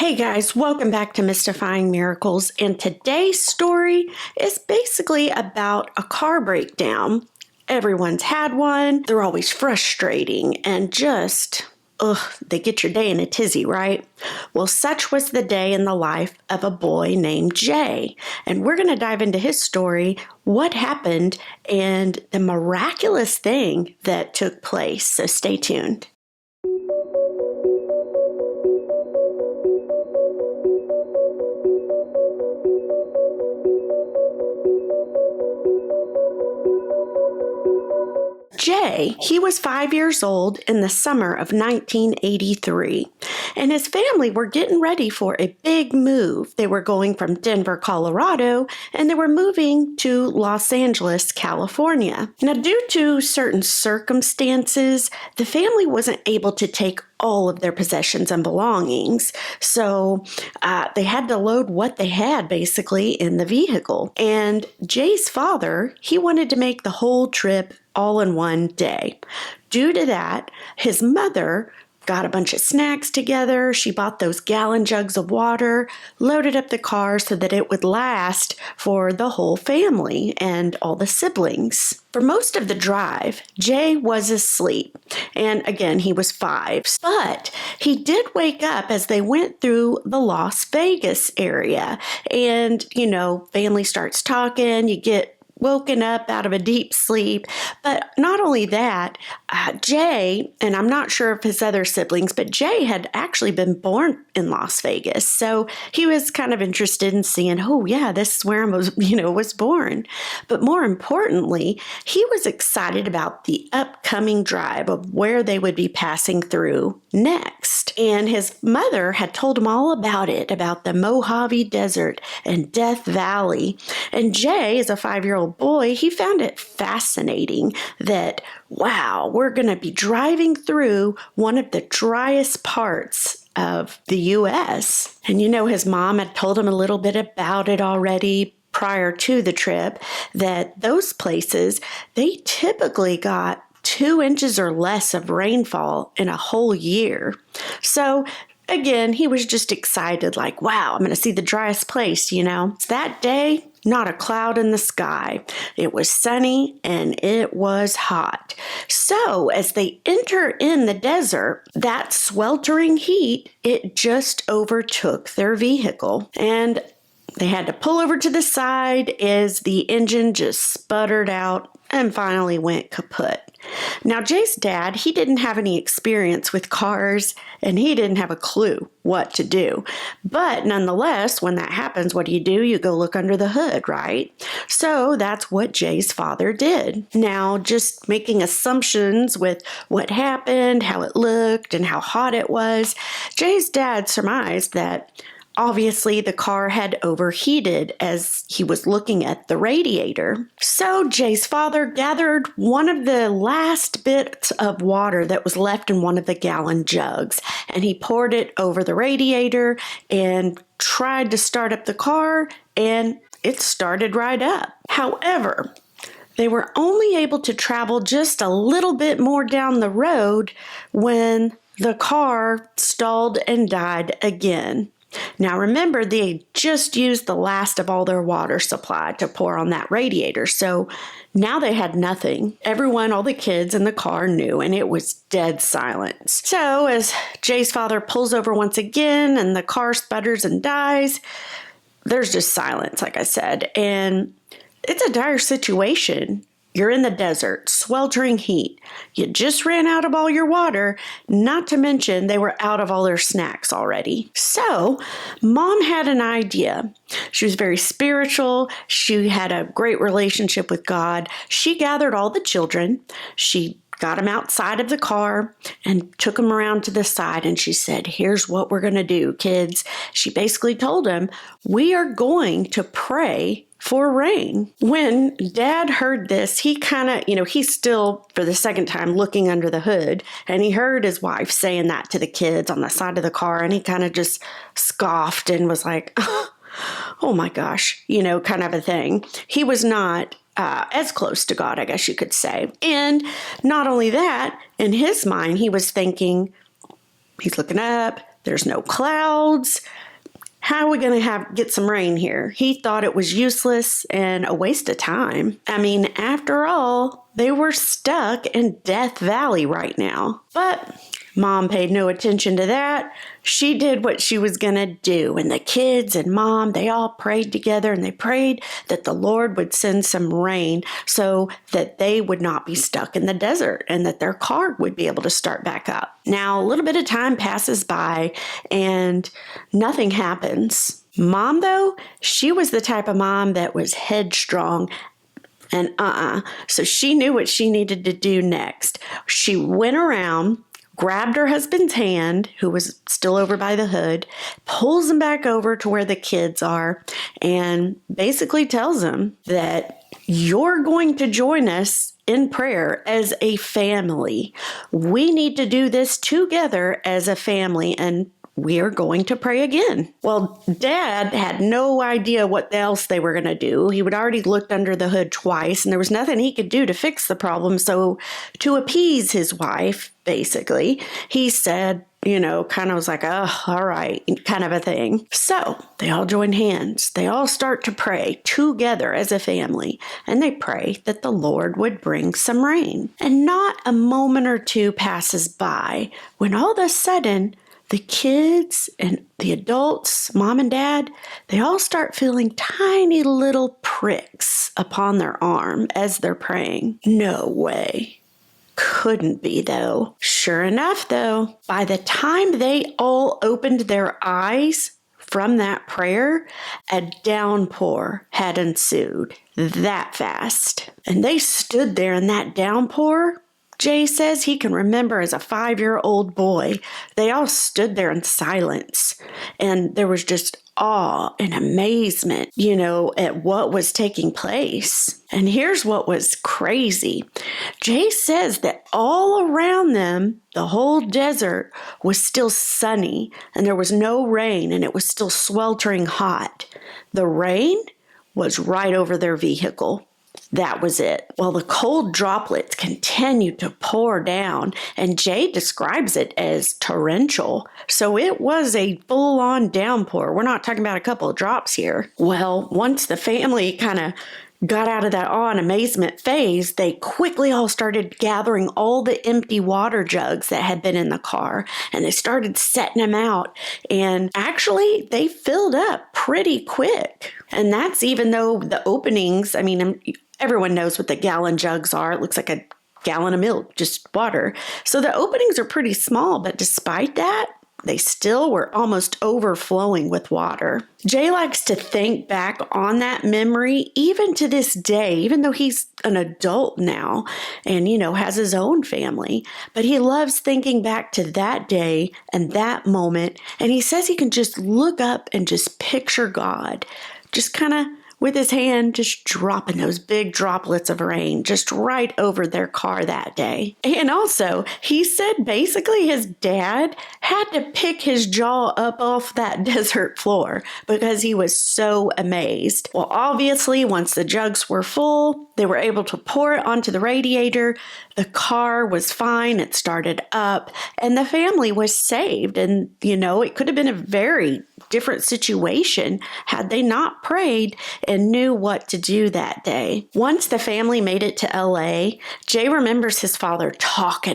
Hey guys, welcome back to Mystifying Miracles, and today's story is basically about a car breakdown. Everyone's had one, they're always frustrating and just, they get your day in a tizzy, right? Well, such was the day in the life of a boy named Jay, and we're going to dive into his story, what happened, and the miraculous thing that took place, so stay tuned. Jay, he was 5 years old in the summer of 1983, and his family were getting ready for a big move. They were going from Denver, Colorado, and they were moving to Los Angeles, California. Now, due to certain circumstances, the family wasn't able to take all of their possessions and belongings, so they had to load what they had basically in the vehicle. And Jay's father, he wanted to make the whole trip all in one day. Due to that, his mother got a bunch of snacks together. She bought those gallon jugs of water, loaded up the car so that it would last for the whole family and all the siblings. For most of the drive, Jay was asleep. And again, he was 5. But he did wake up as they went through the Las Vegas area. And, family starts talking, you get woken up out of a deep sleep. But not only that, Jay, and I'm not sure of his other siblings, but Jay had actually been born in Las Vegas. So he was kind of interested in seeing, this is where I was born. But more importantly, he was excited about the upcoming drive of where they would be passing through next. And his mother had told him all about it, about the Mojave Desert and Death Valley. And Jay, as a 5-year-old boy, he found it fascinating that, wow, we're going to be driving through one of the driest parts of the U.S. And his mom had told him a little bit about it already prior to the trip, that those places, they typically got 2 inches or less of rainfall in a whole year. So again, he was just excited, like, wow, I'm going to see the driest place, That day, not a cloud in the sky. It was sunny and it was hot. So as they enter in the desert, that sweltering heat, it just overtook their vehicle. And they had to pull over to the side as the engine just sputtered out and finally went kaput. Now, Jay's dad, he didn't have any experience with cars, and he didn't have a clue what to do. But nonetheless, when that happens, what do? You go look under the hood, right? So that's what Jay's father did. Now, just making assumptions with what happened, how it looked, and how hot it was, Jay's dad surmised that obviously, the car had overheated as he was looking at the radiator. So Jay's father gathered one of the last bits of water that was left in one of the gallon jugs, and he poured it over the radiator and tried to start up the car, and it started right up. However, they were only able to travel just a little bit more down the road when the car stalled and died again. Now remember, they just used the last of all their water supply to pour on that radiator, so now they had nothing. Everyone, all the kids in the car knew, and it was dead silence. So as Jay's father pulls over once again and the car sputters and dies, there's just silence, like I said, and it's a dire situation. You're in the desert, sweltering heat. You just ran out of all your water, not to mention they were out of all their snacks already. So, Mom had an idea. She was very spiritual. She had a great relationship with God. She gathered all the children. She got them outside of the car and took them around to the side, and she said, here's what we're going to do, kids. She basically told them, we are going to pray for rain. When Dad heard this, he kind of, he's still, for the second time, looking under the hood, and he heard his wife saying that to the kids on the side of the car, and he kind of just scoffed and was like, oh my gosh, kind of a thing. He was not as close to God, I guess you could say. And not only that, in his mind, he was thinking, he's looking up, there's no clouds, how are we going to get some rain here? He thought it was useless and a waste of time. I mean, after all, they were stuck in Death Valley right now. But Mom paid no attention to that. She did what she was going to do. And the kids and Mom, they all prayed together, and they prayed that the Lord would send some rain so that they would not be stuck in the desert and that their car would be able to start back up. Now, a little bit of time passes by and nothing happens. Mom, though, she was the type of mom that was headstrong. And so she knew what she needed to do next. She went around, grabbed her husband's hand, who was still over by the hood, pulls him back over to where the kids are, and basically tells him that you're going to join us in prayer as a family. We need to do this together as a family, and we are going to pray again. Well, Dad had no idea what else they were going to do. He had already looked under the hood twice, and there was nothing he could do to fix the problem. So to appease his wife, basically, he said, kind of was like, oh, all right, kind of a thing. So they all join hands. They all start to pray together as a family, and they pray that the Lord would bring some rain. And not a moment or two passes by when all of a sudden, the kids and the adults, Mom and Dad, they all start feeling tiny little pricks upon their arm as they're praying. No way. Couldn't be, though. Sure enough, though, by the time they all opened their eyes from that prayer, a downpour had ensued that fast. And they stood there in that downpour. Jay says he can remember as a 5-year-old boy. They all stood there in silence, and there was just awe and amazement, at what was taking place. And here's what was crazy. Jay says that all around them, the whole desert was still sunny, and there was no rain, and it was still sweltering hot. The rain was right over their vehicle. That was it. Well, the cold droplets continued to pour down, and Jay describes it as torrential. So it was a full-on downpour. We're not talking about a couple of drops here. Well, once the family kind of got out of that awe and amazement phase, they quickly all started gathering all the empty water jugs that had been in the car, and they started setting them out. And actually, they filled up pretty quick. And that's even though the openings, everyone knows what the gallon jugs are. It looks like a gallon of milk, just water. So the openings are pretty small, but despite that, they still were almost overflowing with water. Jay likes to think back on that memory even to this day, even though he's an adult now and, has his own family. But he loves thinking back to that day and that moment. And he says he can just look up and just picture God, just kind of with his hand just dropping those big droplets of rain just right over their car that day. And also, he said basically his dad had to pick his jaw up off that desert floor because he was so amazed. Well, obviously, once the jugs were full, they were able to pour it onto the radiator. The car was fine. It started up, and the family was saved. And, it could have been a very different situation had they not prayed and knew what to do that day. Once the family made it to LA, Jay remembers his father talking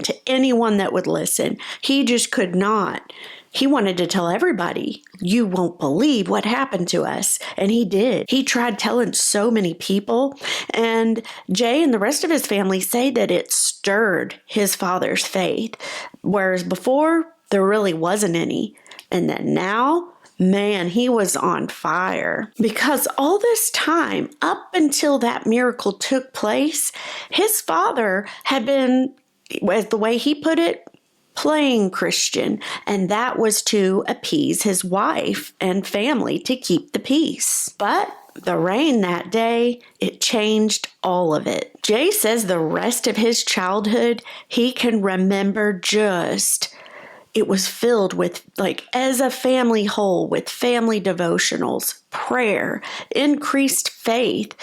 to anyone that would listen. He just could not. He wanted to tell everybody, you won't believe what happened to us. And he did. He tried telling so many people. And Jay and the rest of his family say that it stirred his father's faith. Whereas before, there really wasn't any. And then now, man, he was on fire. Because all this time, up until that miracle took place, his father had been, as the way he put it, playing Christian, and that was to appease his wife and family to keep the peace. But the rain that day, it changed all of it. Jay says the rest of his childhood, he can remember just it was filled with, like, as a family whole, with family devotionals, prayer, increased faith.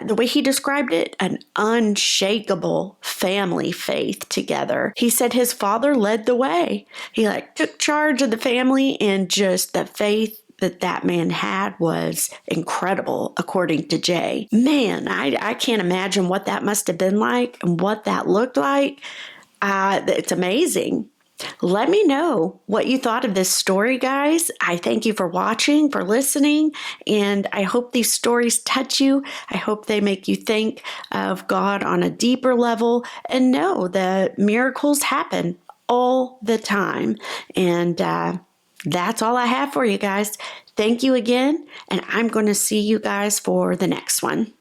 The way he described it, an unshakable family faith together. He said his father led the way. He took charge of the family, and just the faith that man had was incredible, according to Jay. Man, I can't imagine what that must have been like and what that looked like. It's amazing. Let me know what you thought of this story, guys. I thank you for watching, for listening, and I hope these stories touch you. I hope they make you think of God on a deeper level and know that miracles happen all the time. And that's all I have for you guys. Thank you again, and I'm going to see you guys for the next one.